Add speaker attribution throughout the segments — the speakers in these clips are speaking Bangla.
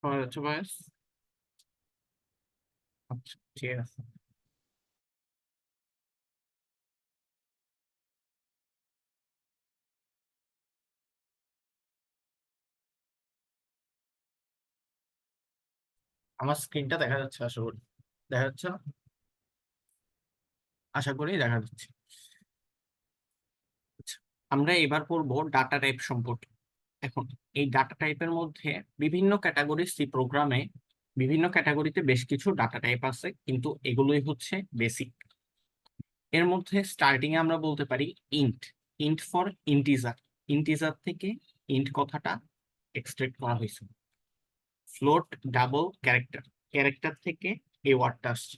Speaker 1: শোনা যাচ্ছে ভয়েস? আচ্ছা, ঠিক আছে। আমার স্ক্রিনটা দেখা যাচ্ছে? আশা করি দেখা যাচ্ছে না? আশা করি দেখা যাচ্ছে। আচ্ছা, আমরা এবার পড়বো ডাটা টাইপ সম্পর্কে। এখন এই ডাটা টাইপের মধ্যে বিভিন্ন ক্যাটাগরি সি প্রোগ্রামে বিভিন্ন ক্যাটাগরিতে বেশ কিছু ডাটা টাইপ আছে, কিন্তু এগুলোই হচ্ছে বেসিক। এর মধ্যে স্টার্টিং এ আমরা বলতে পারি int. Int for integer. Integer থেকে ইন্ট কথাটা এক্সট্রাক্ট করা হয়েছে। Float, double, character. ক্যারেক্টার থেকে এই ওয়ার্ডটা আসছে।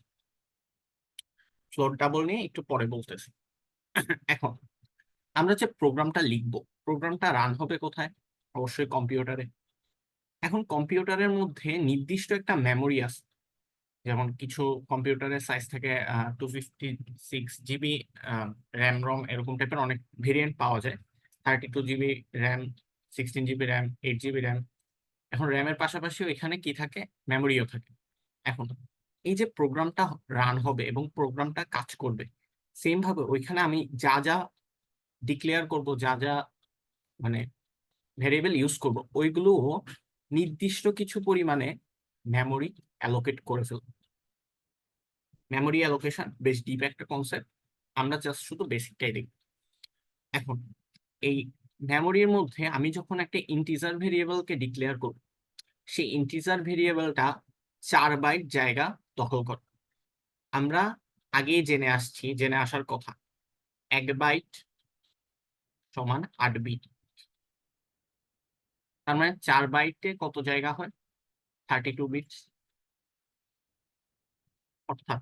Speaker 1: ফ্লোট ডাবল নিয়ে একটু পরে বলতেছি। এখন আমরা যে প্রোগ্রামটা লিখবো, প্রোগ্রামটা রান হবে কোথায়? অবশ্যই কম্পিউটারে। এখন কম্পিউটারের মধ্যে নির্দিষ্ট একটা মেমোরি আছে। যেমন কিছু কম্পিউটারের সাইজ থাকে 256 জিবি র্যাম রম, এরকম টাইপের অনেক ভেরিয়েন্ট পাওয়া যায়। 32 GB RAM, 16 GB RAM, 8 GB RAM. এখন র্যামের পাশাপাশিও এখানে কি থাকে? মেমোরিও থাকে। এখন এই যে প্রোগ্রামটা রান হবে এবং প্রোগ্রামটা কাজ করবে, সেম ভাবে ওইখানে আমি যা যা ডিক্লেয়ার করব, যা যা মানে ভেরিয়েবল ইউজ করব, ওইগুলো নির্দিষ্ট কিছু পরিমাণে মেমোরি অ্যালোকেট করে ফেলব। মেমোরি অ্যালোকেশন বেশ ডিপ একটা কনসেপ্ট, আমরা জাস্ট শুধু বেসিকটাই দেখব। এখন এই মেমোরির মধ্যে আমি যখন একটা ইন্টিজার ভেরিয়েবলকে ডিক্লেয়ার করব, সেই ইন্টিজার ভেরিয়েবলটা 4 বাইট জায়গা দখল করে। আমরা আগেই জেনে আসার কথা, 1 বাইট সমান 8 বিট। তার মানে 4 বাইটে কত জায়গা হয়? 32 বিট। অর্থাৎ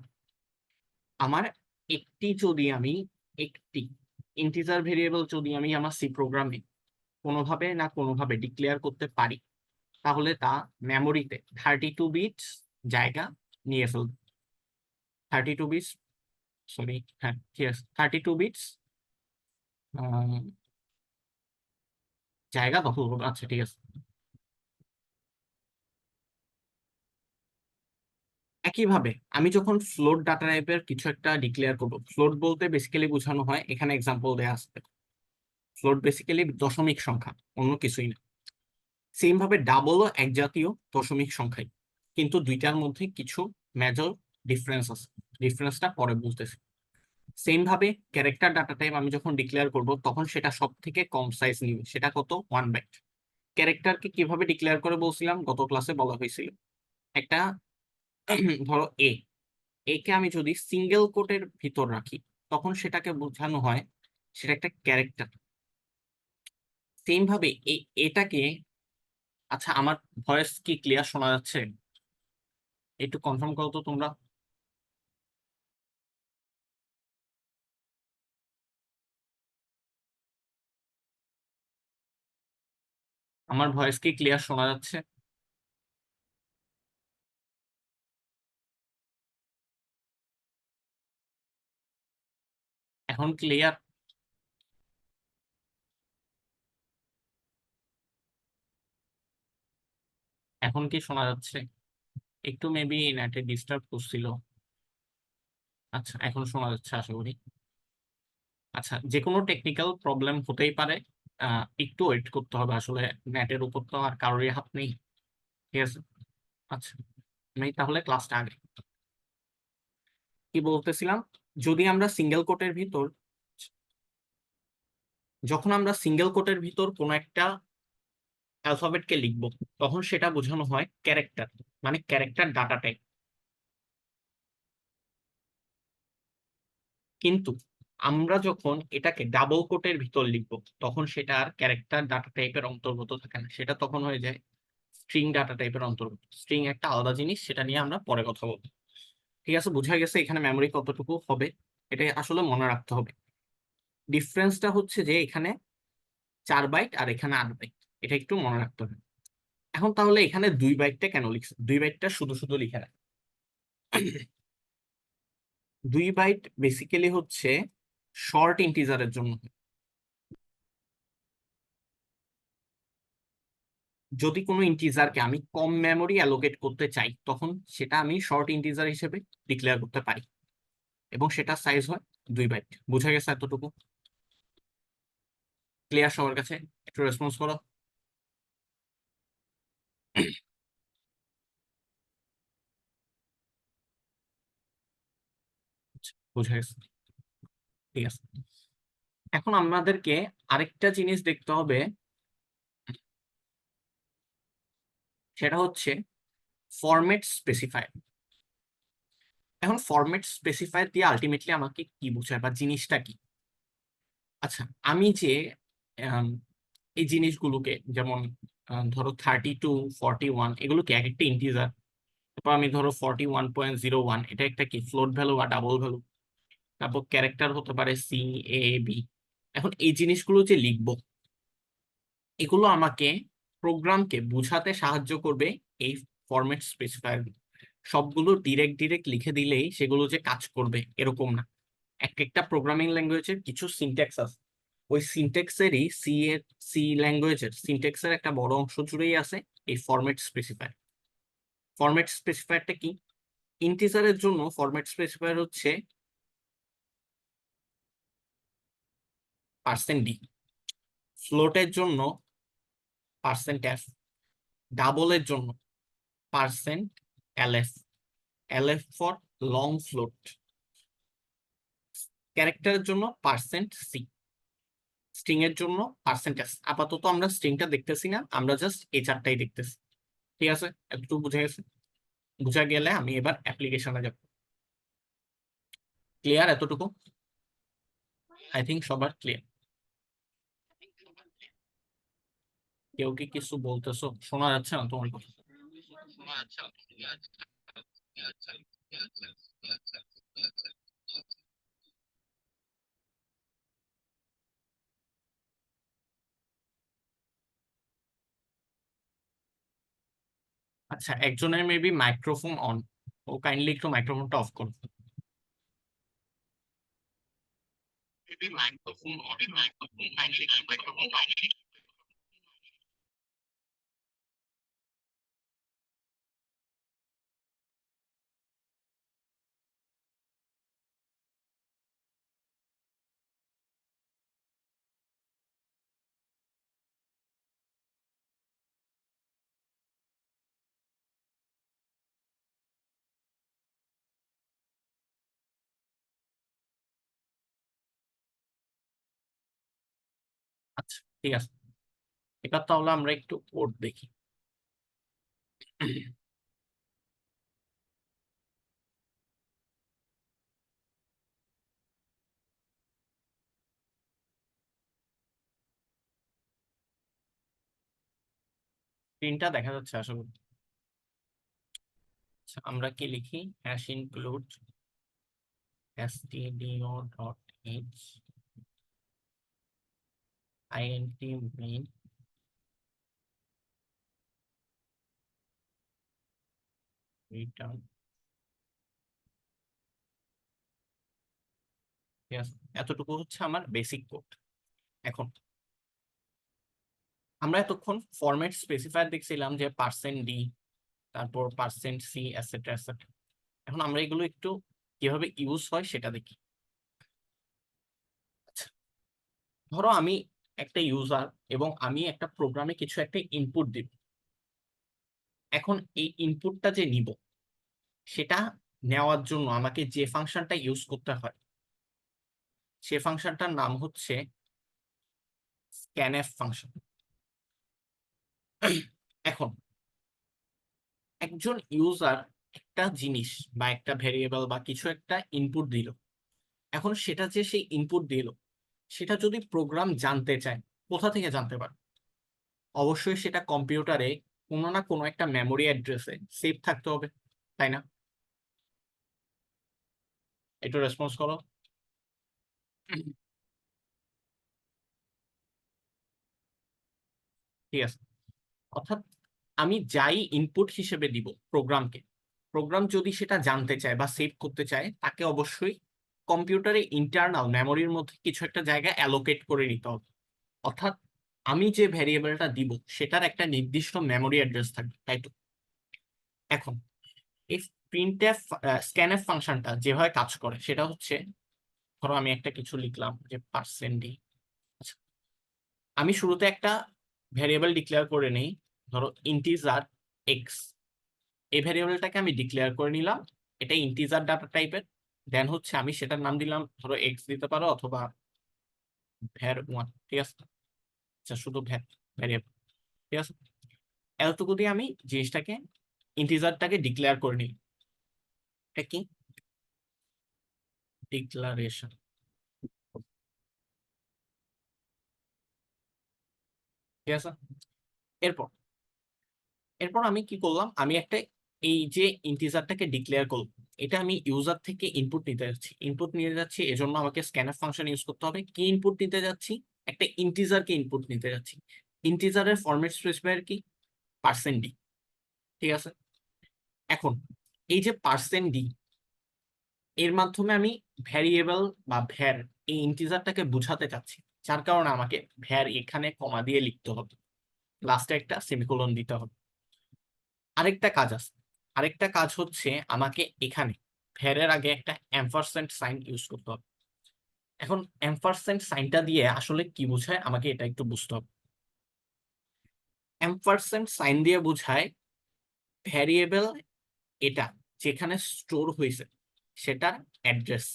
Speaker 1: আমার একটি ইন্টিজার ভেরিয়েবল যদি আমি আমার সি প্রোগ্রামে কোনোভাবে না কোনোভাবে ডিক্লেয়ার করতে পারি, তাহলে তা মেমোরিতে 32 বিট জায়গা নিয়ে ফেলবে। 32 বিট, সরি, হ্যাঁ ঠিক আছে, 32 বিট জায়গা দখল করবে। আচ্ছা ঠিক আছে। একইভাবে আমি যখন ফ্লোট ডাটা টাইপের কিছু একটা ডিক্লেয়ার করব, ফ্লোট বলতে বেসিক্যালি বোঝানো হয়, এখানে এক্সাম্পল দেয়া আছে, ফ্লোট বেসিক্যালি দশমিক সংখ্যা, অন্য কিছুই না। সেম ভাবে ডাবলও এক জাতীয় দশমিক সংখ্যাই, কিন্তু দুইটার মধ্যে কিছু মেজর ডিফারেন্স আছে। ডিফারেন্সটা পরে বলতেছি। সেম ভাবে ক্যারেক্টার ডাটা টাইপ আমি যখন ডিক্লেয়ার করব, তখন সেটা সব থেকে কম সাইজ নিবে, সেটা কত? 1 বাইট। ক্যারেক্টারকে কিভাবে ডিক্লেয়ার করে বলছিলাম, গত ক্লাসে বলা হয়েছিল। একটা ধরো এ, একে আমি যদি সিঙ্গেল কোটের ভিতর রাখি, তখন সেটাকে বোঝানো হয় সেটা একটা ক্যারেক্টার। সেম ভাবে এটাকে, আচ্ছা আমার ভয়েস কি ক্লিয়ার শোনা যাচ্ছে? একটু কনফার্ম করো তো তোমরা। আমার ভয়েস কি ক্লিয়ার শোনা যাচ্ছে? এখন ক্লিয়ার? এখন কি শোনা যাচ্ছে? একটু মেবি নেটে ডিস্টার্ব করছিল। আচ্ছা, এখন শোনা যাচ্ছে আশা করি। আচ্ছা, যে কোনো টেকনিক্যাল প্রবলেম হতেই পারে, একটু ওয়েট করতে হবে আসলে। নেটের উপর তো আর কারোরই হাত নেই। ঠিক আছে। আচ্ছা, আমি তাহলে ক্লাসটা আগে কি বলতেছিলাম, যদি আমরা সিঙ্গেল কোটের ভিতর যখন আমরা সিঙ্গেল কোটের ভিতর কোনো একটা অ্যালফাবেটকে লিখব, তখন সেটা বোঝানো হয় ক্যারেক্টার, মানে ক্যারেক্টার ডাটা টাইপ। কিন্তু আমরা যখন এটাকে ডাবল কোটের ভিতর লিখব, তখন সেটা আর ক্যারেক্টার ডাটা টাইপের অন্তর্গত থাকে না, সেটা তখন হয়ে যায় স্ট্রিং ডাটা টাইপের অন্তর্গত। স্ট্রিং একটা আলাদা জিনিস, সেটা নিয়ে আমরা পরে কথা বলবো। ঠিক আছে, বোঝা গেছে এখানে মেমরি কতটুকু হবে? এটা আসলে মনে রাখতে হবে। ডিফারেন্সটা হচ্ছে যে এখানে 4 বাইট আর এখানে 8 বাইট, এটা একটু মনে রাখতে হবে। এখন তাহলে এখানে 2 বাইটটা কেন লিখছে? 2 বাইটটা শুধু শুধু লিখে রাখ। 2 বাইট বেসিক্যালি হচ্ছে শর্ট ইন্টিজারের জন্য। যদি কোনো ইন্টিজারকে আমি কম মেমোরি অ্যালোকেট করতে চাই, তখন সেটা আমি শর্ট ইন্টিজার হিসেবে ডিক্লেয়ার করতে পারি, এবং সেটা সাইজ হয় 2 বাইট। বুঝা গেছে এতটুকু? ক্লিয়ার সবার কাছে? একটু রেসপন্স করো। বুঝা গেছে, ঠিক আছে। এখন আমাদেরকে আরেকটা জিনিস দেখতে হবে, সেটা হচ্ছে ফরম্যাট স্পেসিফায়ার। এখন ফরম্যাট স্পেসিফায়ার দিয়ে আলটিমেটলি আমাকে কি বোঝায় বা জিনিসটা কি? আচ্ছা, আমি যে আম, এই জিনিসগুলোকে যেমন ধরো 32, 41 এগুলোকে এক একটা ইন্টিজার, তারপর আমি ধরো 41.01 এটা একটা কি ফ্লোট ভ্যালু বা ডাবল ভ্যালু, তারপর ক্যারেক্টার হতে পারে সি, এ, বি। এখন এই জিনিসগুলো যে লিখবো, এগুলো আমাকে প্রোগ্রামকে বুঝাতে সাহায্য করবে এই ফরম্যাট স্পেসিফায়ার। সবগুলো ডিরেক্ট ডিরেক্ট লিখে দিলেই সেগুলো যে কাজ করবে এরকম না। এক একটা প্রোগ্রামিং ল্যাঙ্গুয়েজের কিছু সিনট্যাক্স আছে, ওই সিনট্যাক্সেরই সি ল্যাঙ্গুয়েজের সিনট্যাক্সের একটা বড় অংশ জুড়েই আছে এই ফরম্যাট স্পেসিফায়ার। ফরম্যাট স্পেসিফায়ারটা কি? ইন্টিজারের জন্য ফরম্যাট স্পেসিফায়ার হচ্ছে %d, ফ্লোটের জন্য %f, ডাবলের জন্য %lf, lf for long float, ক্যারেক্টারের জন্য %c, স্ট্রিং এর জন্য %s। আপাতত আমরা স্ট্রিংটা দেখতেছি না, আমরা জাস্ট এই চারটাই দেখতেছি। ঠিক আছে, একটু বুঝে গেছে? বুঝা গেলে আমি এবার অ্যাপ্লিকেশনে যাব। ক্লিয়ার এতটুকু? আই থিঙ্ক সবার ক্লিয়ার। কেউ কি কিছু বলতেছো? শোনা যাচ্ছে না তোমার কথা? আচ্ছা, একজনের মেবি মাইক্রোফোন অন, ও কাইন্ডলি একটু মাইক্রোফোনটা অফ করো। আচ্ছা, ঠিক আছে, এবার তাহলে আমরা একটু কোড দেখি। স্ক্রিনটা দেখা যাচ্ছে আশা করি। আচ্ছা, আমরা কি লিখি? Hash include stdio.h int main return। ঠিক আছে, এতটুকু হচ্ছে আমার বেসিক কোড। এখন আমরা এতক্ষণ ফরম্যাট স্পেসিফায়ার দেখছিলাম যে %d, তারপর %c, এটসেট্রা এটসেট্রা। এখন আমরা এগুলো একটু কিভাবে ইউজ হয় সেটা দেখি। আচ্ছা, ধরো আমি একটা ইউজার এবং আমি একটা প্রোগ্রামে কিছু একটা ইনপুট দিব। এখন এই ইনপুটটা যে নিব, সেটা নেওয়ার জন্য আমাকে যে ফাংশনটা ইউজ করতে হয়, সে ফাংশনটার নাম হচ্ছে scanf ফাংশন। এখন একজন ইউজার একটা জিনিস বা একটা ভেরিয়েবল বা কিছু একটা ইনপুট দিল। এখন সেটা যে সেই ইনপুট দিল, সেটা যদি প্রোগ্রাম জানতে চায়, কোথা থেকে জানতে পারে? অবশ্যই সেটা কম্পিউটারে কোনো না কোনো একটা মেমোরি অ্যাড্রেসে সেভ থাকতে হবে, তাই না? একটু রেসপন্স করো। ঠিক আছে, অর্থাৎ আমি যাই ইনপুট হিসেবে দিব প্রোগ্রামকে, প্রোগ্রাম যদি সেটা জানতে চায় বা সেভ করতে চায়, তাকে অবশ্যই কম্পিউটারে ইন্টারনাল মেমোরির মধ্যে কিছু একটা জায়গা অ্যালোকেট করে নিতে হবে। অর্থাৎ আমি যে ভ্যারিয়েবলটা দিব সেটার একটা নির্দিষ্ট মেমোরি অ্যাড্রেস থাকবে, তাই তো? এখন এই প্রিন্টএফ স্ক্যানএফ ফাংশনটা যেভাবে কাজ করে সেটা হচ্ছে, ধরো আমি একটা কিছু লিখলাম যে %d। আচ্ছা, আমি শুরুতে একটা ভ্যারিয়েবল ডিক্লেয়ার করে নেই, ধরো ইন্টিজার এক্স। এই ভ্যারিয়েবলটাকে আমি ডিক্লেয়ার করে নিলাম, এটা ইন্টিজার ডাটা টাইপের। দেন হচ্ছে আমি সেটার নাম দিলাম, ধরো এক্স দিতে পারো অথবা var1, ঠিক আছে? আচ্ছা, শুধু ভ্যারিয়েবল, ঠিক আছে? এতটুকু দিয়ে আমি জিনিসটাকে, ইন্টিজারটাকে ডিক্লেয়ার করে নিই। এটা কি? ডিক্লারেশন। ঠিক আছে? এরপর এরপর আমি কি করলাম, আমি একটা, এই যে ইন্টিজারটাকে ডিক্লেয়ার করলাম, এটা আমি ইউজার থেকে ইনপুট নিতে যাচ্ছি। ইনপুট নিতে যাচ্ছি, এজন্য আমাকে স্ক্যানফ ফাংশন ইউজ করতে হবে। কি ইনপুট নিতে যাচ্ছি? একটা ইন্টিজারকে ইনপুট নিতে যাচ্ছি। ইন্টিজারের ফরম্যাট স্পেসিফায়ার কি? %d। ঠিক আছে? এখন এই যে %d, এর মাধ্যমে আমি ভ্যারিয়েবল বা ভ্যার, এই ইন্টিজারটাকে বুঝাতে চাচ্ছি, যার কারণে আমাকে ভ্যার এখানে কমা দিয়ে লিখতে হবে, লাস্টে একটা সেমিকোলন দিতে হবে। আরেকটা কাজ আছে, আরেকটা কাজ হচ্ছে আমাকে এখানে ভ্যারের আগে একটা এম্পারস্যান্ড সাইন ইউজ করতে হবে। এখন এম্পারস্যান্ড সাইনটা দিয়ে আসলে কি বোঝায় আমাকে এটা একটু বুঝতে হবে। এম্পারস্যান্ড সাইন দিয়ে বোঝায় ভ্যারিয়েবল এটা যেখানে স্টোর হয়েছে সেটার অ্যাড্রেস।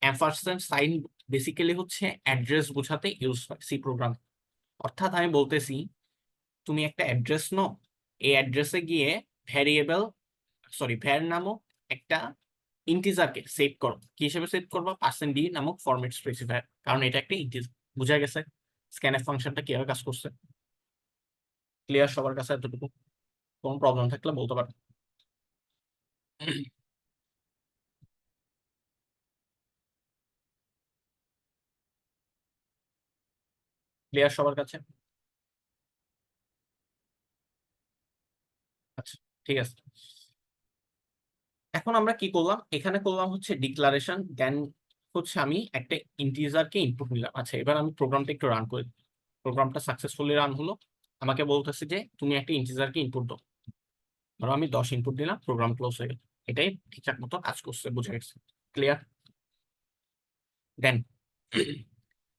Speaker 1: এম্পারস্যান্ড সাইন বেসিক্যালি হচ্ছে অ্যাড্রেস বোঝাতে ইউজ হয় সি প্রোগ্রাম। অর্থাৎ আমি বলতেছি, তুমি একটা অ্যাড্রেস নাও, এই অ্যাড্রেসে গিয়ে ভ্যারিয়েবল, সরি ভ্যার নামক একটা ইন্টিজারকে সেভ করো। কি হিসেবে সেভ করবো? %d নামক ফরম্যাট স্পেসিফায়ার, কারণ এটা একটা ইন্টিজার। বুঝা গেছে স্ক্যানএফ ফাংশনটা কিভাবে কাজ করছে? ক্লিয়ার সবার কাছে এতটুকু? কোনো প্রবলেম থাকলে বলতে পারো। ক্লিয়ার সবার কাছে? আচ্ছা, ঠিক আছে। এখন আমরা কি করলাম, এখানে করলাম হচ্ছে ডিক্লারেশন, দেন হচ্ছে আমি একটা ইন্টিজারকে ইনপুট নিলাম। আচ্ছা, এবার আমি প্রোগ্রামটা একটু রান করি। প্রোগ্রামটা সাকসেসফুলি রান হলো। আমাকে বলতেছে যে তুমি একটা ইন্টিজারকে ইনপুট দাও। ধরো আমি 10 ইনপুট দিলাম, প্রোগ্রাম ক্লোজ হয়ে গেল। এটাই ঠিকঠাক মতো কাজ করছে, বুঝা গেছে? ক্লিয়ার? দেন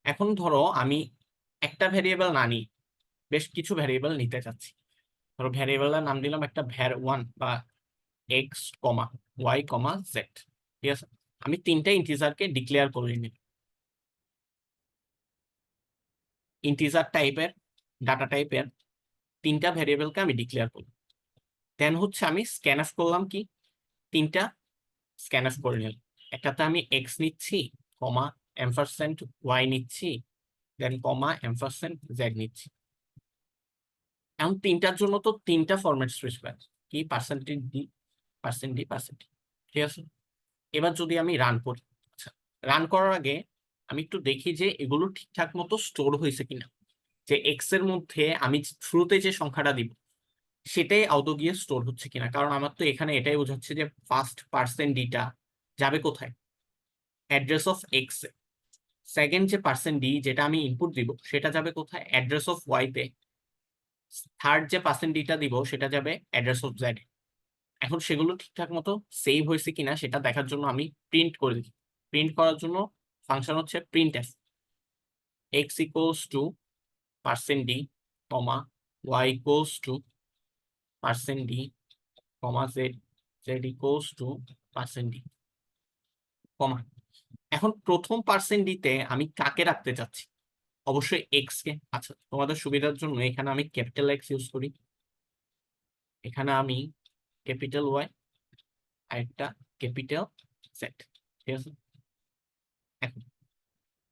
Speaker 1: এখন ধরো আমি একটা ভ্যারিয়েবল না নিই, বেশ কিছু ভ্যারিয়েবল নিতে চাচ্ছি। ধরো ভ্যারিয়েবলের নাম দিলাম একটা var1 বা এক্স কমা ওয়াই কমা জেড। ঠিক আছে? আমি তিনটা ইন্টিজারকে ডিক্লেয়ার করে নিই, ইন্টিজার টাইপের, ডাটা টাইপের তিনটা ভ্যারিয়েবলকে আমি ডিক্লেয়ার করি। দেন হচ্ছে আমি স্ক্যানফ করলাম, কি তিনটা স্ক্যানফ করে নিলাম। একটাতে আমি এক্স নিচ্ছি, কমা এম্পারসেন্ট ওয়াই নিচ্ছি, দেন কমা এম্পারসেন্ট জেড নিচ্ছি। এখন তিনটার জন্য তো তিনটা ফরম্যাট স্পেসিফায়ার, কি %d, %d, %d। ঠিক আছে? এবার যদি আমি রান করি, আচ্ছা, রান করার আগে আমি একটু দেখি যে এগুলো ঠিকঠাক মতো স্টোর হয়েছে কিনা, যে এক্স এর মধ্যে আমি শুরুতে যে সংখ্যাটা দিব সেটাই আদৌ গিয়ে স্টোর হচ্ছে কিনা। কারণ আমার তো এখানে এটাই বোঝাচ্ছে যে ফার্স্ট %dটা যাবে কোথায়? Address of x. সেকেন্ড যে %d যেটা আমি ইনপুট দিব সেটা যাবে কোথায়? অ্যাড্রেস অফ ওয়াই তে। থার্ড যে %dটা দিব সেটা যাবে অ্যাড্রেস অফ জেড। এখন সেগুলো ঠিকঠাক মতো সেভ হয়েছে কিনা সেটা দেখার জন্য আমি প্রিন্ট করে দিই। প্রিন্ট করার জন্য ফাংশন হচ্ছে printf, x equals to %d comma y equals to %d comma z, z equals to %d comma. এখন প্রথম %dতে আমি কাকে রাখতে চাচ্ছি? অবশ্যই এক্স কে। আচ্ছা, তোমাদের সুবিধার জন্য এখানে আমি ক্যাপিটাল এক্স ইউজ করি, এখানে আমি ক্যাপিটাল ওয়াই, আর একটা ক্যাপিটাল জেড। ঠিক আছে? এখন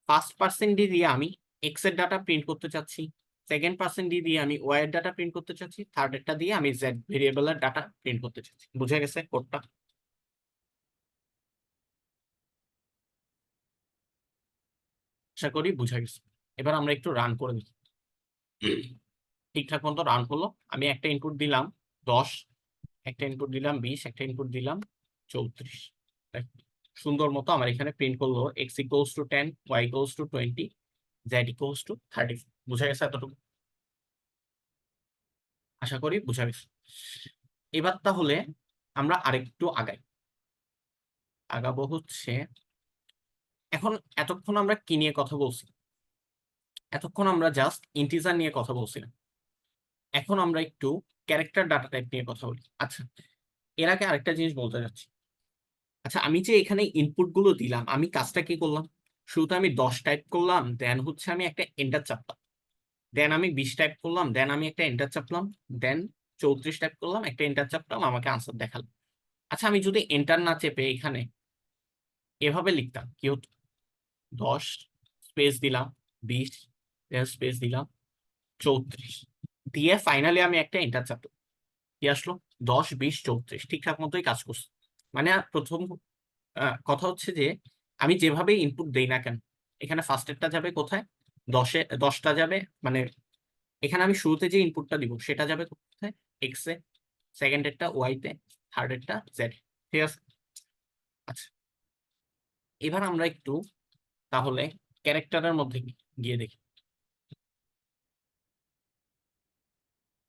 Speaker 1: ফার্স্ট %d দিয়ে আমি এক্স এর ডাটা প্রিন্ট করতে চাচ্ছি, সেকেন্ড %d দিয়ে আমি ওয়াই এর ডাটা প্রিন্ট করতে চাচ্ছি, থার্ড একটা দিয়ে আমি জেড ভেরিয়েবলের ডাটা প্রিন্ট করতে চাচ্ছি। বুঝা গেছে কোডটা? আশা করি বুঝা গেছে। এবার আমরা একটু রান করে দিই। ঠিকঠাক মতো রান হলো। আমি একটা ইনপুট দিলাম 10, একটা ইনপুট দিলাম 20, একটা ইনপুট দিলাম 34। সুন্দর মতো আমার এখানে প্রিন্ট করলো x equals to 10, y equals to 20, z equals to 30। বুঝা গেছে এতটুকু? আশা করি বুঝা গেছে। এবার তাহলে আমরা আরেকটু আগাবো হচ্ছে, এখন এতক্ষণ আমরা কি নিয়ে কথা বলছি? এতক্ষণ আমরা জাস্ট ইন্টিজার নিয়ে কথা বলছিলাম। এখন আমরা একটু ক্যারেক্টার ডাটা টাইপ নিয়ে কথা বলি। আচ্ছা, এর আগে আরেকটা জিনিস বলতে যাচ্ছি। আচ্ছা, আমি যে এখানে ইনপুট গুলো দিলাম, আমি কাজটা কি করলাম? শুরুতে আমি 10 টাইপ করলাম, দেন হচ্ছে আমি একটা এন্টার চাপলাম, দেন আমি 20 টাইপ করলাম, দেন আমি একটা এন্টার চাপলাম, দেন 34 টাইপ করলাম, একটা এন্টার চাপলাম, আমাকে আনসার দেখালো। আচ্ছা, আমি যদি এন্টার না চেপে এখানে এভাবে লিখতাম, কি হতো? 10 স্পেস দিলাম, 20, দেন স্পেস দিলাম, 34 দিয়ে ফাইনালি আমি একটা এন্টার চাপলাম, কি আসলো? 10, 20, 34 ঠিকঠাক মতোই কাজ করছে। মানে প্রথম কথা হচ্ছে যে আমি যেভাবে ইনপুট দেই না কেন, এখানে ফার্স্টেরটা যাবে কোথায়? 10টা যাবে, মানে এখানে আমি শুরুতে যে ইনপুটটা দিব সেটা যাবে কোথায়? এক্স এ, সেকেন্ডেরটা ওয়াই তে, থার্ডেরটা জেড। ঠিক আছে। আচ্ছা, এবার আমরা একটু তাহলে ক্যারেক্টারের মধ্যে গিয়ে দেখি।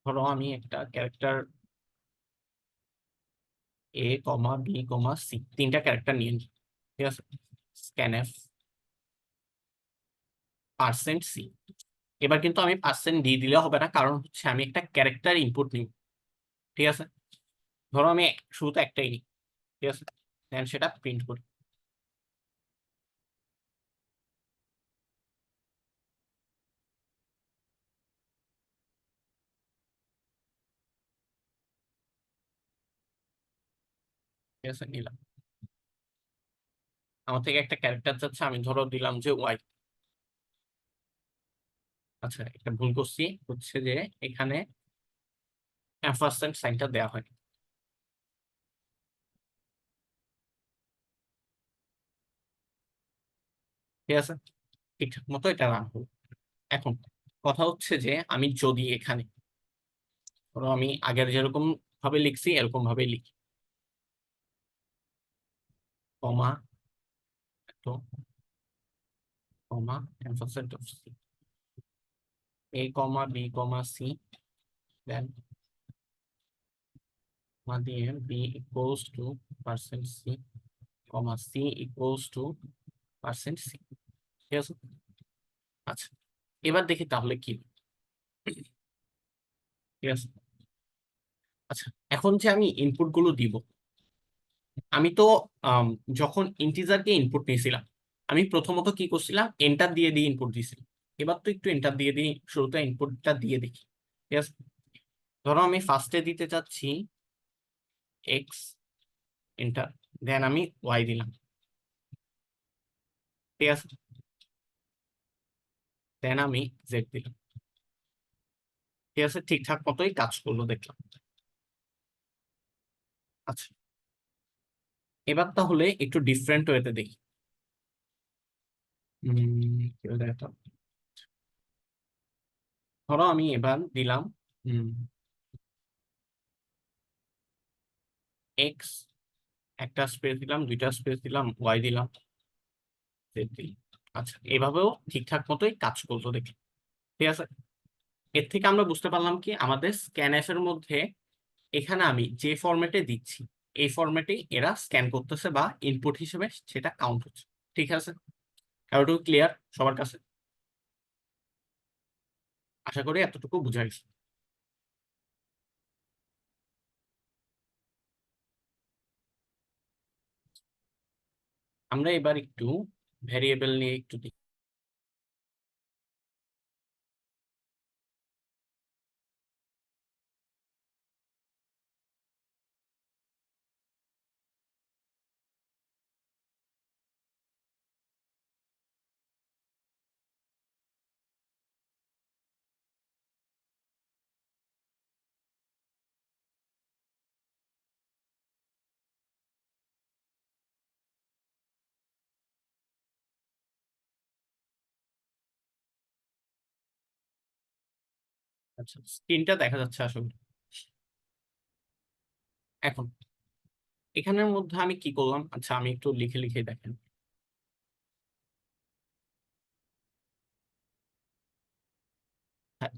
Speaker 1: ধরো আমি একটা character a comma B comma c, তিনটা ক্যারেক্টার নিয়ে নিই। ঠিক আছে। Scanf percent c. এবার কিন্তু আমি পার্সেন্ট দিয়ে দিলে হবে না, কারণ হচ্ছে আমি একটা ক্যারেক্টার ইনপুট নিব। ঠিক আছে। ধরো আমি শুরুতে একটাই নিই। ঠিক আছে, দেন সেটা প্রিন্ট করি। ঠিক আছে, নিলাম। আমার থেকে একটা ক্যারেক্টার যাচ্ছে, আমি ধরো দিলাম যে ওয়াই। আচ্ছা, একটা ভুল করছি, হচ্ছে যে এখানে এম্পারসেন্ট সাইনটা দেওয়া হয়। ঠিক আছে, ঠিকঠাক মতো এটা রান হলো। এখন কথা হচ্ছে যে আমি যদি এখানে ধরো আমি আগের যেরকম ভাবে লিখছি এরকম ভাবে লিখি, কমা, তো comma ampersand of C, A comma B comma C, then comma দিয়ে B equals to percent C, comma C equals to percent C. ঠিক আছে। আচ্ছা, এবার দেখি তাহলে কি হয়। ঠিক আছে। আচ্ছা, এখন যে আমি ইনপুট গুলো দিব, আমি তো আম, যখন ইন্টিজারকে ইনপুট নিয়েছিলাম, আমি প্রথমত কি করছিলাম? এন্টার দিয়ে দিয়ে ইনপুট দিয়েছিলাম। এবার তো একটু এন্টার দিয়ে দিই, শুরুতে ইনপুটটা দিয়ে দেখি। ঠিক আছে। ধরো আমি ফার্স্টে দিতে চাচ্ছি এক্স, এন্টার, দেন আমি ওয়াই দিলাম। ঠিক আছে, দেন আমি জেড দিলাম। ঠিক আছে, ঠিকঠাক মতোই কাজ করলো দেখলাম। আচ্ছা, এবার তাহলে একটু ডিফারেন্ট ওয়েতে দেখি। কি বলে এটা? ধরো আমি এবার দিলাম এক্স, একটা স্পেস দিলাম, দুইটা স্পেস দিলাম, ওয়াই দিলাম, জেড দিলাম। আচ্ছা, এভাবেও ঠিকঠাক মতোই কাজ করলো দেখি। ঠিক আছে। এর থেকে আমরা বুঝতে পারলাম কি, আমাদের স্ক্যানএফ এর মধ্যে এখানে আমি যে ফরম্যাটে দিচ্ছি এই ফরম্যাটে এরা স্ক্যান করতেছে বা ইনপুট হিসেবে সেটা কাউন্ট হচ্ছে। ঠিক আছে, এতটুকু ক্লিয়ার সবার কাছে? আশা করি এতটুকু বুঝা গেছে। আমরা এবার একটু ভ্যারিয়েবল নিয়ে একটু দেখি। আচ্ছা, স্ক্রিনটা দেখা যাচ্ছে আসলে। এখন এখানের মধ্যে আমি কি করলাম? আচ্ছা, আমি একটু লিখে লিখে দেখেন।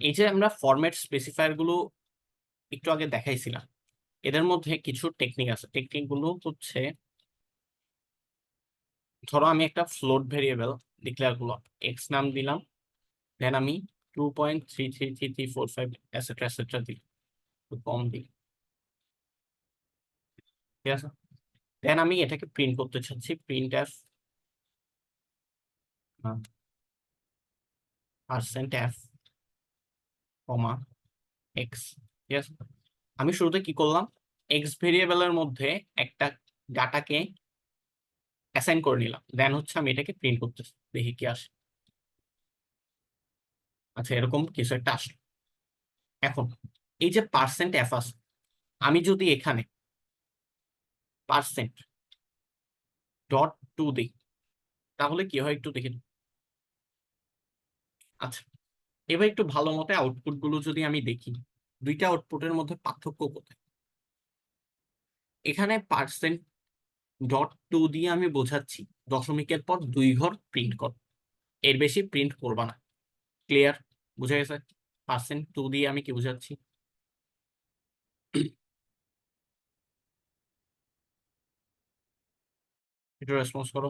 Speaker 1: এই যে আমরা ফরম্যাট স্পেসিফায়ার গুলো একটু আগে দেখাইছিলাম, এদের মধ্যে কিছু টেকনিক আছে। টেকনিক গুলো হচ্ছে, ধরো আমি একটা ফ্লোট ভেরিয়েবল ডিক্লেয়ার করলাম, এক্স নাম দিলাম, দেন আমি 2.333345 এটসেট্রা এটসেট্রা দিই, একটু কম দিই, ঠিক আছে। দেন আমি এটাকে প্রিন্ট করতে চাচ্ছি, print F percent F comma x, ঠিক আছে। আমি শুরুতে কি করলাম, এক্স ভেরিয়েবলের মধ্যে একটা ডাটাকে অ্যাসাইন করে নিলাম, দেন হচ্ছে আমি এটাকে প্রিন্ট করতেছি, দেখি কি আসে। আচ্ছা, এরকম কিছু একটা আসলো। এখন এই যে পার্সেন্ট এফ আছে, আমি যদি এখানে পার্সেন্ট ডট টু দিই, তাহলে কি হয় একটু দেখি। আচ্ছা, এবার একটু ভালো মতো আউটপুট গুলো যদি আমি দেখি, দুইটা আউটপুটের মধ্যে পার্থক্য কোথায়। এখানে পার্সেন্ট ডট টু দিয়ে আমি বোঝাচ্ছি দশমিকের পর 2 ঘর প্রিন্ট কর, এর বেশি প্রিন্ট করবা না। ক্লিয়ার? বুঝা গেছে? পার্সেন্ট টু দিয়ে আমি কি বোঝাচ্ছি? একটু রেসপন্স করো।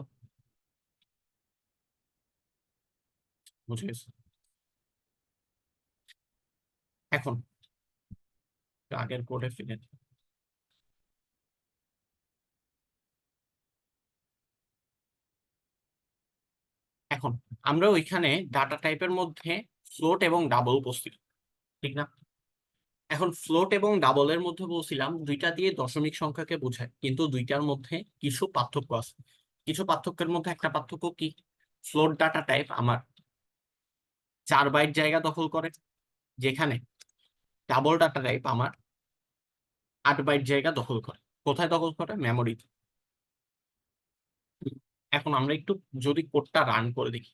Speaker 1: বুঝে গেছে? এখন আগের কোডে ফিরে যাই। এখন আমরা ওইখানে ডাটা টাইপের মধ্যে ফ্লোট এবং ডাবল উপস্থিত, ঠিক না? এখন ফ্লোট এবং ডাবলের মধ্যে বলছিলাম দুইটা দিয়ে দশমিক সংখ্যাকে বোঝায়, কিন্তু দুইটার মধ্যে কিছু পার্থক্য আছে। কিছু পার্থক্যের মধ্যে একটা পার্থক্য কি, ফ্লোট ডাটা টাইপ আমার 4 বাইট জায়গা দখল করে, যেখানে ডাবল ডাটা টাইপ আমার 8 বাইট জায়গা দখল করে। কোথায় দখল করে? মেমোরিতে। এখন আমরা একটু যদি কোডটা রান করে দেখি।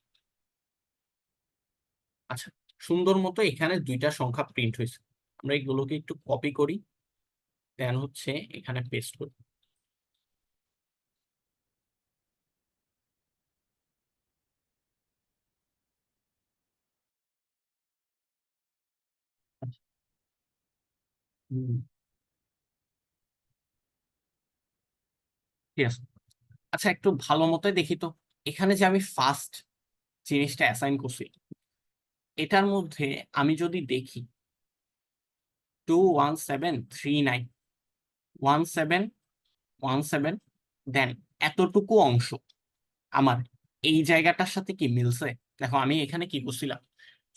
Speaker 1: আচ্ছা, সুন্দর মতো এখানে দুইটা সংখ্যা প্রিন্ট হয়েছে। আমরা এগুলোকে একটু কপি করি, দেন হচ্ছে এখানে পেস্ট করি। হুম, ঠিক আছে। আচ্ছা, একটু ভালো মতো দেখি তো, এখানে যে আমি ফার্স্ট জিনিসটা অ্যাসাইন করছি, এটার মধ্যে আমি যদি দেখি 21739 1717, দেন এতটুকু অংশ আমার এই জায়গাটার সাথে কি মিলছে? দেখো আমি এখানে কি করছিলাম,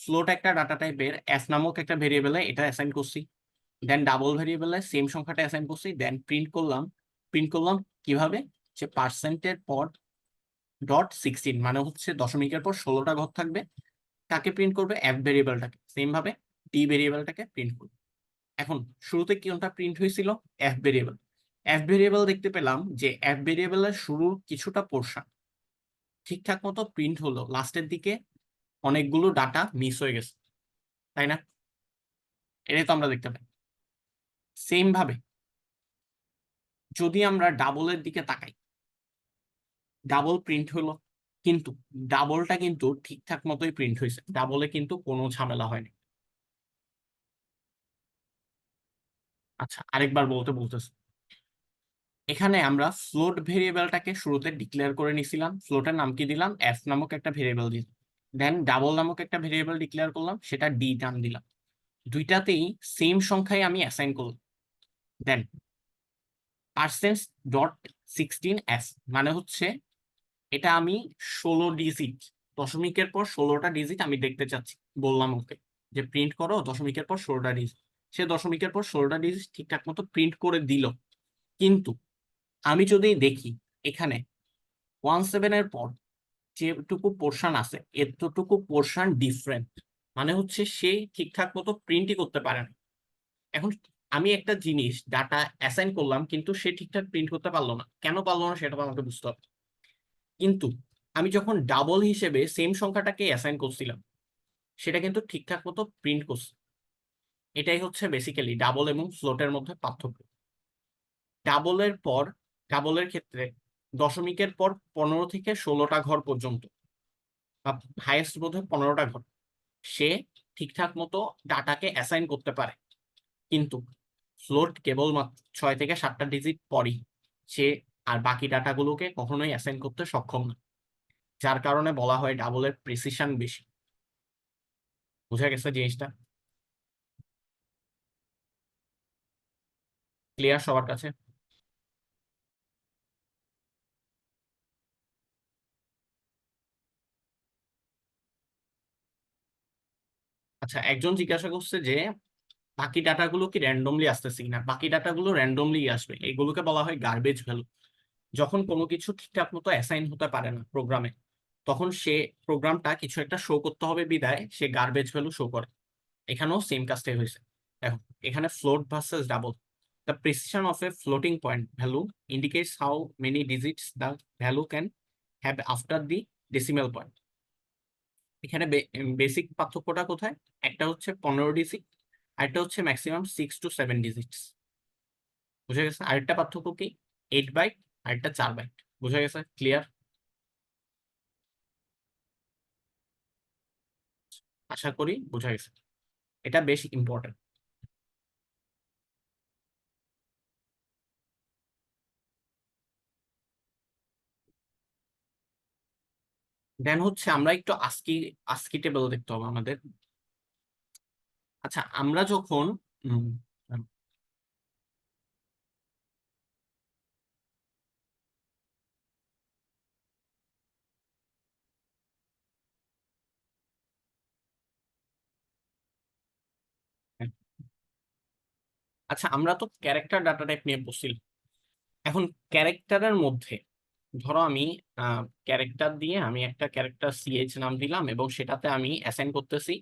Speaker 1: ফ্লোট একটা ডাটা টাইপের এফ নামক একটা ভেরিয়েবলে এটা অ্যাসাইন করছি, দেন ডাবল ভেরিয়েবলে সেম সংখ্যাটা অ্যাসাইন করছি, দেন প্রিন্ট করলাম। প্রিন্ট করলাম কিভাবে, যে পার্সেন্টের পর ডট 16, মানে হচ্ছে দশমিকের পর 16টা ঘর থাকবে, তাকে প্রিন্ট করবে এফ ভেরিয়েবলটাকে, সেম ভাবে ডি ভেরিয়েবলটাকে প্রিন্ট করবে। এখন শুরুতে কোনটা প্রিন্ট হয়েছিল? F variable. এফ ভেরিয়েবল দেখতে পেলাম যে এফ ভেরিয়েবলের শুরুর কিছুটা পোর্শন ঠিকঠাক মতো প্রিন্ট হলো, লাস্টের দিকে অনেকগুলো ডাটা মিস হয়ে গেছে, তাই না? এটাই তো আমরা দেখতে পাই। সেম ভাবে যদি আমরা ডাবলের দিকে তাকাই, ডাবল প্রিন্ট হলো, কিন্তু ডাবলটা কিন্তু ঠিকঠাক মতোই প্রিন্ট হয়েছে, ডাবলে কিন্তু কোনো ঝামেলা হয়নি। আচ্ছা, আরেকবার বলতেছি, এখানে আমরা ফ্লোট ভেরিয়েবলটাকে শুরুতে ডিক্লেয়ার করে নিছিলাম, ফ্লোটের নাম কি দিলাম? এফ নামক একটা ভেরিয়েবল দিলাম, দেন ডাবল নামক একটা ভেরিয়েবল ডিক্লেয়ার করলাম, সেটা ডি নাম দিলাম। দুইটাতেই সেম সংখ্যায় আমি অ্যাসাইন করলাম, দেন পার্সেন্ট ডট 16s, মানে হচ্ছে এটা আমি 16 ডিজিট, দশমিকের পর 16টা ডিজিট আমি দেখতে চাচ্ছি। বললাম ওকে যে প্রিন্ট করো দশমিকের পর 16টা ডিজিট, সে দশমিকের পর 16টা ডিজিট ঠিকঠাক মতো প্রিন্ট করে দিল। কিন্তু আমি যদি দেখি এখানে 17 এর পর যেটুকু পোর্শন আছে এতটুকু পোর্শন ডিফারেন্ট, মানে হচ্ছে সে ঠিকঠাক মতো প্রিন্টই করতে পারে না। এখন আমি একটা জিনিস ডাটা অ্যাসাইন করলাম, কিন্তু সে ঠিকঠাক প্রিন্ট করতে পারলো না, কেন পারলো না সেটা তো আমাকে বুঝতে হবে। কিন্তু আমি যখন ডাবল হিসেবে সেম সংখ্যাটাকে অ্যাসাইন করছিলাম, সেটা কিন্তু ঠিকঠাক মতো প্রিন্ট করছে। এটাই হচ্ছে বেসিক্যালি ডাবল এবং ফ্লোটের মধ্যে পার্থক্য। ডাবলের পর, ডাবলের ক্ষেত্রে দশমিকের পর 15 থেকে 16টা ঘর পর্যন্ত, বা হাইয়েস্ট বোধ হয় 15টা ঘর, সে ঠিকঠাক মতো ডাটাকে অ্যাসাইন করতে পারে। কিন্তু ফ্লোট কেবল 6 থেকে 7টা ডিজিট পরই সে আর বাকি ডাটাগুলোকে কখনোই অ্যাসাইন করতে সক্ষম না, যার কারণে বলা হয় ডাবলের প্রিসিশন বেশি। বুঝা গেছে জিনিসটা? ক্লিয়ার সবার কাছে? আচ্ছা, একজন জিজ্ঞাসা করছে যে বাকি ডাটাগুলো কি র্যান্ডমলি আসতেছে কিনা। বাকি ডাটাগুলো র্যান্ডমলি আসবে, এগুলোকে বলা হয় গার্বেজ ভ্যালু। যখন কোনো কিছু ঠিকঠাক মতো অ্যাসাইন হতে পারে না প্রোগ্রামে, তখন সে প্রোগ্রামটা কিছু একটা শো করতে হবে বিদায় সে গার্বেজ ভ্যালু শো করে। এখানেও সেম কাজটাই হয়েছে। দেখো, এখানে float versus double. The precision of A floating point value indicates how many digits the value can have after the decimal point. এখানে বেসিক পার্থক্যটা কোথায়? একটা হচ্ছে 15 ডিজিট, আরেকটা হচ্ছে ম্যাক্সিমাম 6 to 7 ডিজিটস। বুঝা গেছে? আরেকটা পার্থক্য কি? 8 বাইট, আরেকটা 4 বাইট। বুঝা গেছে? ক্লিয়ার? আশা করি বুঝা গেছে। এটা বেশ ইম্পর্টেন্ট। দেন হচ্ছে আমরা একটু আস্কি আস্কি টেবিল দেখতে হবে আমাদের। আচ্ছা, আমরা যখন উম, আচ্ছা, আমরা তো ক্যারেক্টার ডাটা টাইপ নিয়ে বলছিলাম। এখন ক্যারেক্টারের মধ্যে ধরো আমি ক্যারেক্টার দিয়ে আমি একটা ক্যারেক্টার সিএইচ নাম দিলাম এবং সেটাতে আমি অ্যাসাইন করতেছি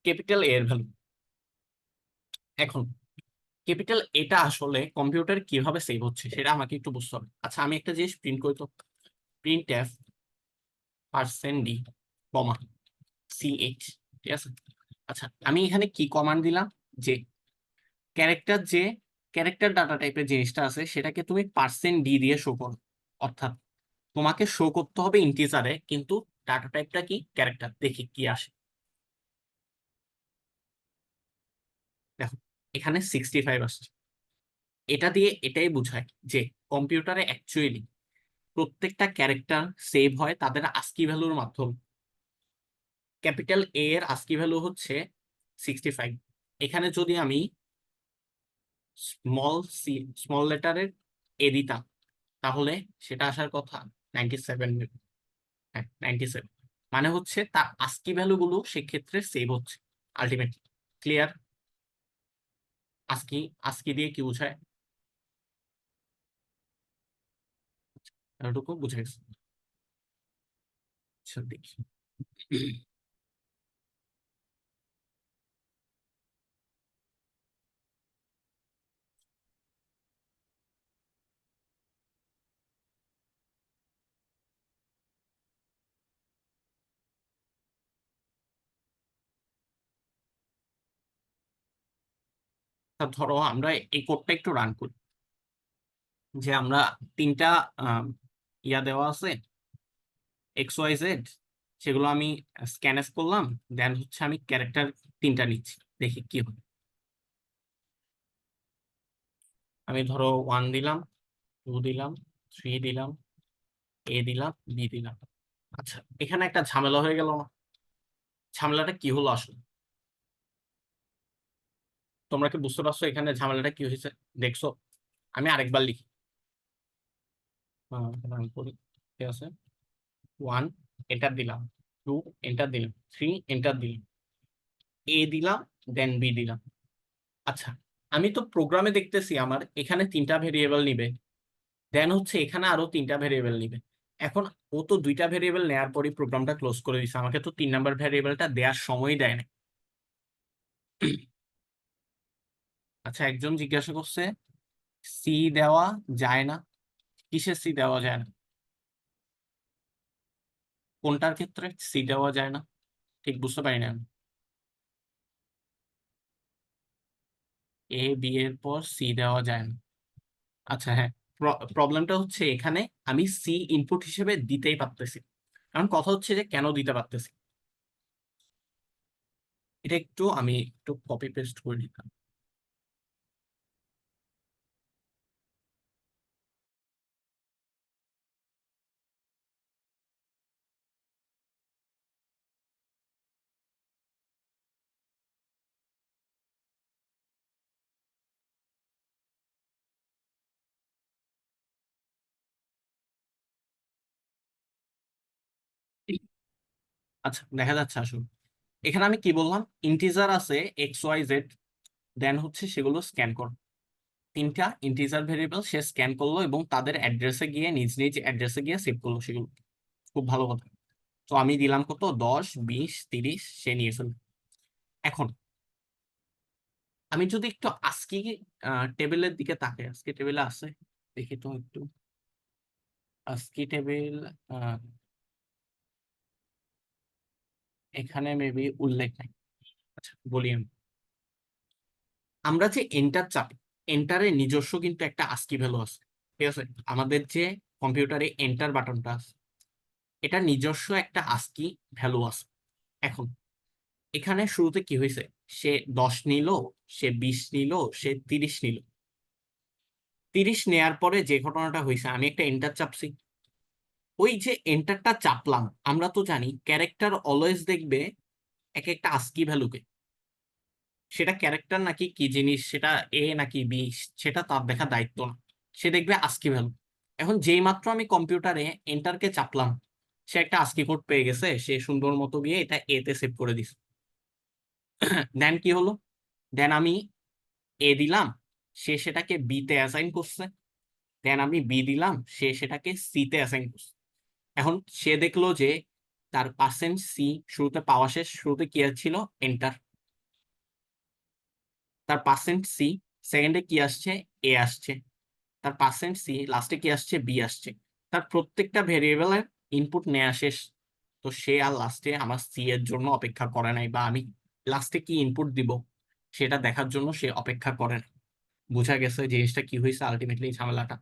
Speaker 1: ক্যাপিটাল এর ভ্যালু। এখন ক্যাপিটাল এটা আসলে কম্পিউটার কিভাবে সেভ হচ্ছে সেটা আমাকে একটু বুঝতে হবে। আচ্ছা, আমি একটা জিনিস প্রিন্ট করি তো। প্রিন্ট এফ %d, কমা সিএইচ। ঠিক আছে? আচ্ছা, আমি এখানে কি কমান্ড দিলাম? যে ক্যারেক্টার যে ক্যারেক্টার ডাটা টাইপের জিনিসটা আছে সেটাকে তুমি %d দিয়ে শো করো। অর্থাৎ তোমাকে শো করতে হবে ইন্টিজারে, কিন্তু ডাটা টাইপটা কি? ক্যারেক্টার। দেখি কি আসে। দেখো, এখানে 65 আসছে। এটা দিয়ে এটাই বোঝায় যে কম্পিউটারে অ্যাকচুয়ালি প্রত্যেকটা ক্যারেক্টার সেভ হয় তাদের আস্কি ভ্যালুর মাধ্যমে। ক্যাপিটাল এ এর আস্কি ভ্যালু হচ্ছে 65। এখানে যদি আমি স্মল সি, স্মল লেটারের এ দিতাম, তাহলে সেটা আসার কথা 97। হ্যাঁ, 97। মানে হচ্ছে তার আস্কি ভ্যালু গুলো সেক্ষেত্রে সেভ হচ্ছে আলটিমেটলি। ক্লিয়ার? আস্কি, আস্কি দিয়ে কি বোঝায় এতটুকু বুঝে গেছে? আচ্ছা, দেখি। তা ধরো আমরা এই কোডটা একটু রান করি। যে আমরা তিনটা আহ, ইয়া দেওয়া আছে XYZ, সেগুলো আমি স্ক্যানএস করলাম। দেন হচ্ছে আমি ক্যারেক্টার তিনটা নিচ্ছি, দেখি কি হয়। আমি ধরো 1 দিলাম, 2 দিলাম, 3 দিলাম, এ দিলাম, বি দিলাম। আচ্ছা, এখানে একটা ঝামেলা হয়ে গেল না? ঝামেলাটা কি হলো আসলে? তোমরা কি বুঝতে পারছো এখানে ঝামেলাটা কি হয়েছে? দেখছো? আমি আরেকবার লিখি। রান করি। ঠিক আছে? 1 এন্টার দিলাম, 2 এন্টার দিলাম, 3 এন্টার দিলাম, এ দিলাম, দেন বি দিলাম। আচ্ছা, আমি তো প্রোগ্রামে দেখতেছি আমার এখানে তিনটা ভেরিয়েবল নিবে, দেন হচ্ছে এখানে আরো তিনটা ভেরিয়েবল নিবে। এখন ও তো দুইটা ভেরিয়েবল নেওয়ার পরই প্রোগ্রামটা ক্লোজ করে দিছে, আমাকে তো 3 নাম্বার ভেরিয়েবলটা দেওয়ার সময় দেয় না। আচ্ছা, একজন জিজ্ঞাসা করছে সি দেওয়া যায় না। কিসের সি দেওয়া যায় না? কোনটার ক্ষেত্রে সি দেওয়া যায় না? ঠিক বুঝতে পারি না আমি। এ বি এর পর সি দেওয়া যায় না। আচ্ছা, হ্যাঁ, প্রবলেমটা হচ্ছে এখানে আমি সি ইনপুট হিসেবে দিতেই পারতেছি। কারণ কথা হচ্ছে যে কেন দিতে পারতেছি। এটা একটু আমি একটু কপি পেস্ট করে দিতাম। আচ্ছা, দেখা যাচ্ছে আসলে এখানে আমি কি বললাম, ইন্টিজার আছে এক্স ওয়াই জেড, দেন হচ্ছে সেগুলো স্ক্যান কর। তিনটা ইন্টিজার ভেরিয়েবল সে স্ক্যান করলো এবং তাদের অ্যাড্রেসে গিয়ে নিজ নিজ অ্যাড্রেসে গিয়ে সেভ করলো সেগুলো। খুব ভালো কথা। তো আমি দিলাম কত, 10, 20, 30, সে নিয়ে ফেলল। এখন আমি যদি একটু আজকি টেবিলের দিকে তাকাই, আজকে টেবিলে আছে দেখি তো একটু। আজকি টেবিল এখানে মেবি উল্লেখ নাই। আচ্ছা বলি আমি, আমরা যে এন্টার চাপি, এন্টারে নিজস্ব কিন্তু একটা আস্কি ভ্যালু আছে। ঠিক আছে, আমাদের যে কম্পিউটারে এন্টার বাটনটা আছে, এটা নিজস্ব একটা আস্কি ভ্যালু আছে। এখন এখানে শুরুতে কি হয়েছে, সে 10 নিল, সে 20 নিল, সে 30 নিল। 30 নেয়ার পরে যে ঘটনাটা হয়েছে, আমি একটা এন্টার চাপছি। ওই যে এন্টারটা চাপলাম, আমরা তো জানি ক্যারেক্টার অলওয়েজ দেখবে এক একটা আস্কি ভ্যালুকে। সেটা ক্যারেক্টার নাকি কি জিনিস, সেটা এ নাকি বি, সেটা তার দেখা দায়িত্ব না। সে দেখবে আস্কি ভ্যালু। এখন যেই মাত্র আমি কম্পিউটারে এন্টারকে চাপলাম, সে একটা আস্কি কোড পেয়ে গেছে, সে সুন্দর মতো গিয়ে এটা এ তে সেভ করে দিছে। দেন কি হলো, দেন আমি এ দিলাম, সে সেটাকে বি তে অ্যাসাইন করছে। দেন আমি বি দিলাম, সে সেটাকে সি তে অ্যাসাইন করছে। এখন সে দেখলো যে তার পার্সেন্ট সি শুরুতে পাওয়া শেষ, শুরুতে কি ছিল, এন্টার। তার পার্সেন্ট সি সেকেন্ডে কি আসছে, এ আসছে। তার পার্সেন্ট সি লাস্টে কি আসছে, বি আসছে। তার প্রত্যেকটা ভেরিয়েবলের ইনপুট নেওয়া শেষ। তো সে আর লাস্টে আমার সি এর জন্য অপেক্ষা করে নাই, বা আমি লাস্টে কি ইনপুট দিব সেটা দেখার জন্য সে অপেক্ষা করে না। বোঝা গেছে জিনিসটা কি হয়েছে, আলটিমেটলি ঝামেলাটা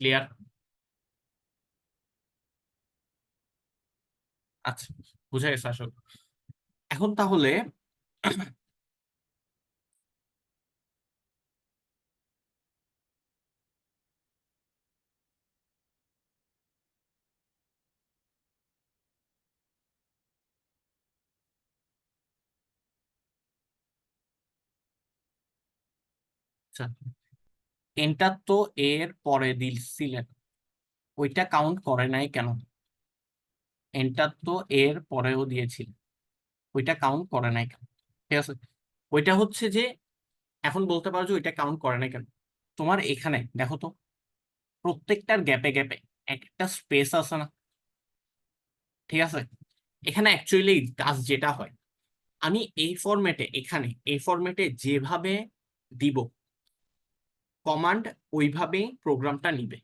Speaker 1: ক্লিয়ার? আচ্ছা, বুঝা গেছে আসলে। এখন তাহলে আচ্ছা, এন্টার তো এর পরে দিছিলেন, ওইটা কাউন্ট করে নাই কেন? এন্টার তো এর পরেও দিয়েছিল, ওইটা কাউন্ট করে নাই কেন? ঠিক আছে, ওইটা হচ্ছে যে, এখন বলতে পারো যে ওইটা কাউন্ট করে নাই কেন। তোমার এখানে দেখো তো, প্রত্যেকটার গ্যাপে গ্যাপে একটা স্পেস আছে না? ঠিক আছে, এখানে অ্যাকচুয়ালি কাজ যেটা হয়, আমি এই ফরম্যাটে, এখানে এই ফরম্যাটে যেভাবে দিব কমান্ড, ওইভাবেই প্রোগ্রামটা নিবে।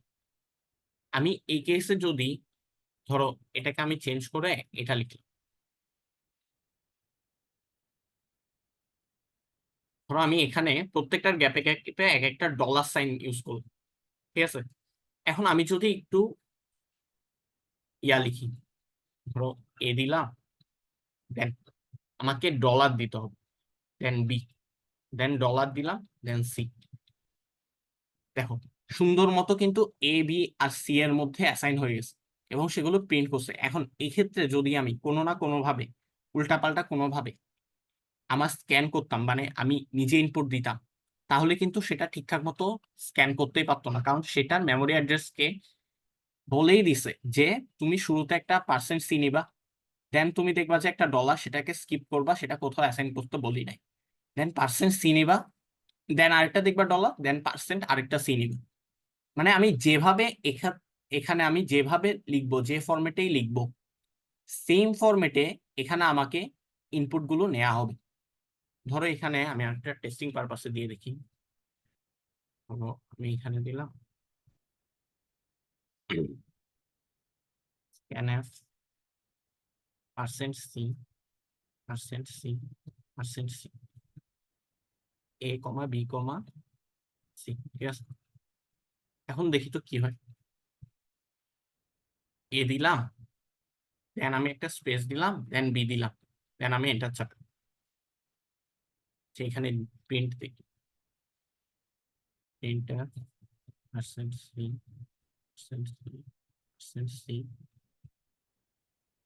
Speaker 1: আমি এই কেসে যদি ধরো এটাকে আমি চেঞ্জ করে এটা লিখলাম, ধরো আমি এখানে প্রত্যেকটার গ্যাপে গ্যাপে এক একটা ডলার সাইন ইউজ করলাম। ঠিক আছে, এখন আমি যদি একটু ইয়া লিখি, ধরো এ দিলাম, দেন আমাকে ডলার দিতে হবে, দেন বি, দেন ডলার দিলাম, দেন সি। দেখো সুন্দর মতো কিন্তু এ বি আর সি এর মধ্যে অ্যাসাইন হয়ে গেছে এবং সেগুলো প্রিন্ট করছে। এখন এই ক্ষেত্রে যদি আমি কোনো না কোনো ভাবে, উল্টাপাল্টা কোনো ভাবে আমার স্ক্যান করতাম, মানে আমি নিজে ইনপুট দিতাম, তাহলে কিন্তু সেটা ঠিকঠাক মতো স্ক্যান করতেই পারতো না, কারণ সেটার মেমোরি অ্যাড্রেসকে বলেই দিছে যে তুমি শুরুতে একটা পার্সেন্ট সি নিবা, দেন তুমি দেখবা যে একটা ডলার, সেটাকে স্কিপ করবা, সেটা কোথাও অ্যাসাইন করতে বলি নাই। দেন পার্সেন্ট সি নিবা, দেন আরেকটা দেখবা ডলার, দেন পার্সেন্ট আরেকটা সি নিবা। মানে আমি যেভাবে এখানে আমি যেভাবে লিখবো, যে ফরম্যাটেই লিখবো, সেম ফরম্যাটে এখানে আমাকে ইনপুট গুলো নেওয়া হবে। ধরো এখানে আমি একটা টেস্টিং পারপাসে দিয়ে দেখি। ধরো আমি এখানে দিলাম scanf %c %c %c a comma b comma c। ঠিক আছে, এখন দেখি তো কি হয়। এ দিলাম, দেন আমি একটা স্পেস দিলাম, দেন বি দিলাম, দেন আমি এন্টার চাপলাম। এখানে প্রিন্ট দেখি, enter, percent C, percent C, percent C,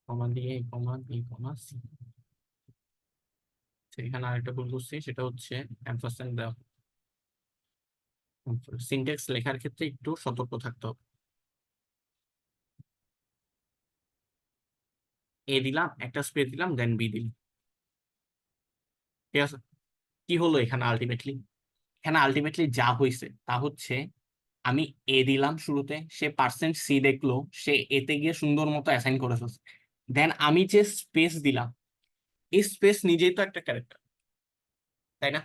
Speaker 1: comma দিয়ে কমা বি কমা সি। এখানে আরেকটা ভুল করছি, সেটা হচ্ছে অ্যাম্পারস্যান্ড দেওয়া। সিনট্যাক্স লেখার ক্ষেত্রে একটু সতর্ক থাকতে হবে। এ দিলাম, একটা স্পেস দিলাম, দেন বি দিলাম। ঠিক আছে, কি হলো এখানে আলটিমেটলি? এখানে আলটিমেটলি যা হয়েছে তা হচ্ছে, আমি এ দিলাম শুরুতে, সে পার্সেন্ট সি দেখলো, সে এতে গিয়ে সুন্দর মতো অ্যাসাইন করে ফেলছে। দেন আমি যে স্পেস দিলাম, এই স্পেস নিজেই তো একটা ক্যারেক্টার, তাই না?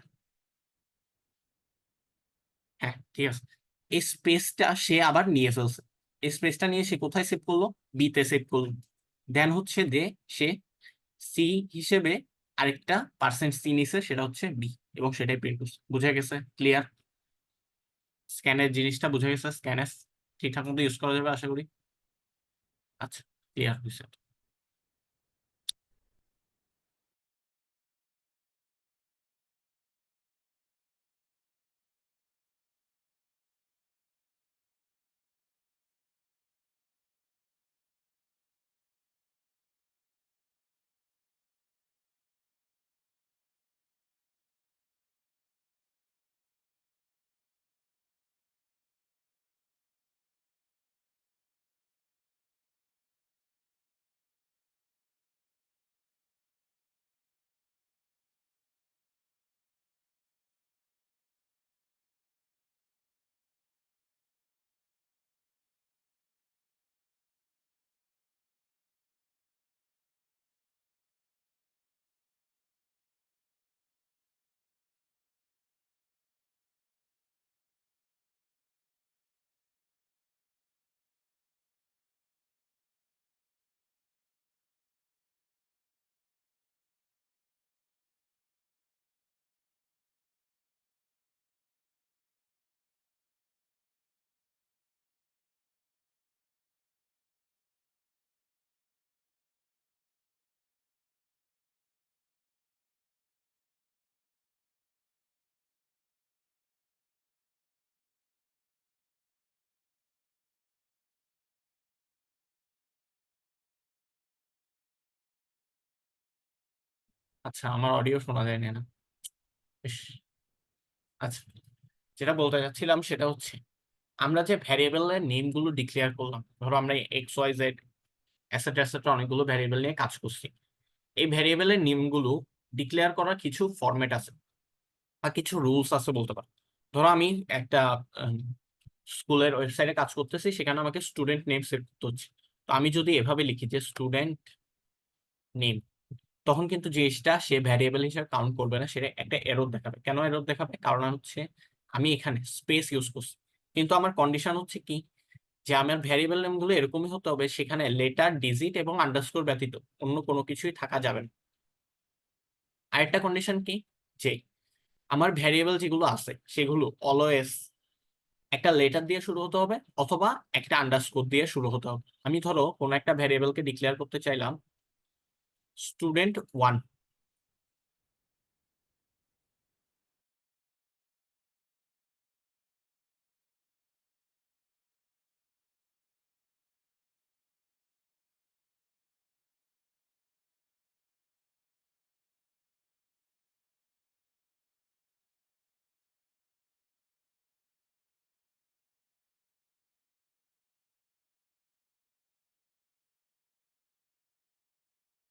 Speaker 1: হ্যাঁ, ঠিক আছে। এই স্পেসটা সে আবার নিয়ে ফেলছে, এই স্পেসটা নিয়ে সে কোথায় সেভ করলো? বি তে সেভ করলো। দেন হচ্ছে যে সে সি হিসেবে আরেকটা পার্সেন্ট সি নিছে, সেটা হচ্ছে বি, এবং সেটাই প্রিন্ট করছে। বুঝা গেছে? ক্লিয়ার? স্ক্যানের জিনিসটা বুঝা গেছে? স্ক্যানের ঠিকঠাক মতো ইউজ করা যাবে আশা করি। আচ্ছা, ক্লিয়ার হয়েছে। আচ্ছা, আমার অডিও শোনা যায় না। বেশ। আচ্ছা, যেটা বলতে চাচ্ছিলাম সেটা হচ্ছে, আমরা যে ভ্যারিয়েবলের নেম গুলো ডিক্লেয়ার করলাম, ধরো আমরা X Y Z etcetera etcetera অনেকগুলো ভ্যারিয়েবল নিয়ে কাজ করছি। এই ভ্যারিয়েবলের নেম গুলো ডিক্লেয়ার করার কিছু ফরম্যাট আছে বা কিছু রুলস আছে বলতে পারো। ধরো আমি একটা স্কুলের ওয়েবসাইটে কাজ করতেছি, সেখানে আমাকে স্টুডেন্ট নেম সেট করতে হচ্ছে। তো আমি যদি এভাবে লিখি যে স্টুডেন্ট নেম, তখন কিন্তু জিনিসটা সে ভ্যারিয়েবল হিসেবে কাউন্ট করবে না, সেটা একটা এরর দেখাবে। কেন এরর দেখাবে? কারণ হচ্ছে আমি এখানে স্পেস ইউজ করছি। কিন্তু আমার কন্ডিশন হচ্ছে কি, যে আমার ভ্যারিয়েবল নেম গুলো এরকমই হতে হবে, সেখানে লেটার, ডিজিট এবং আন্ডারস্কোর ব্যতীত অন্য কোনো কিছুই থাকা যাবে না। আরেকটা কন্ডিশন কি, যে আমার ভ্যারিয়েবল যেগুলো আছে সেগুলো অলওয়েজ একটা লেটার দিয়ে শুরু হতে হবে, অথবা একটা আন্ডারস্কোর দিয়ে শুরু হতে হবে। আমি ধরো কোনো একটা ভ্যারিয়েবলকে ডিক্লেয়ার করতে চাইলাম স্টুডেন্ট ওয়ান,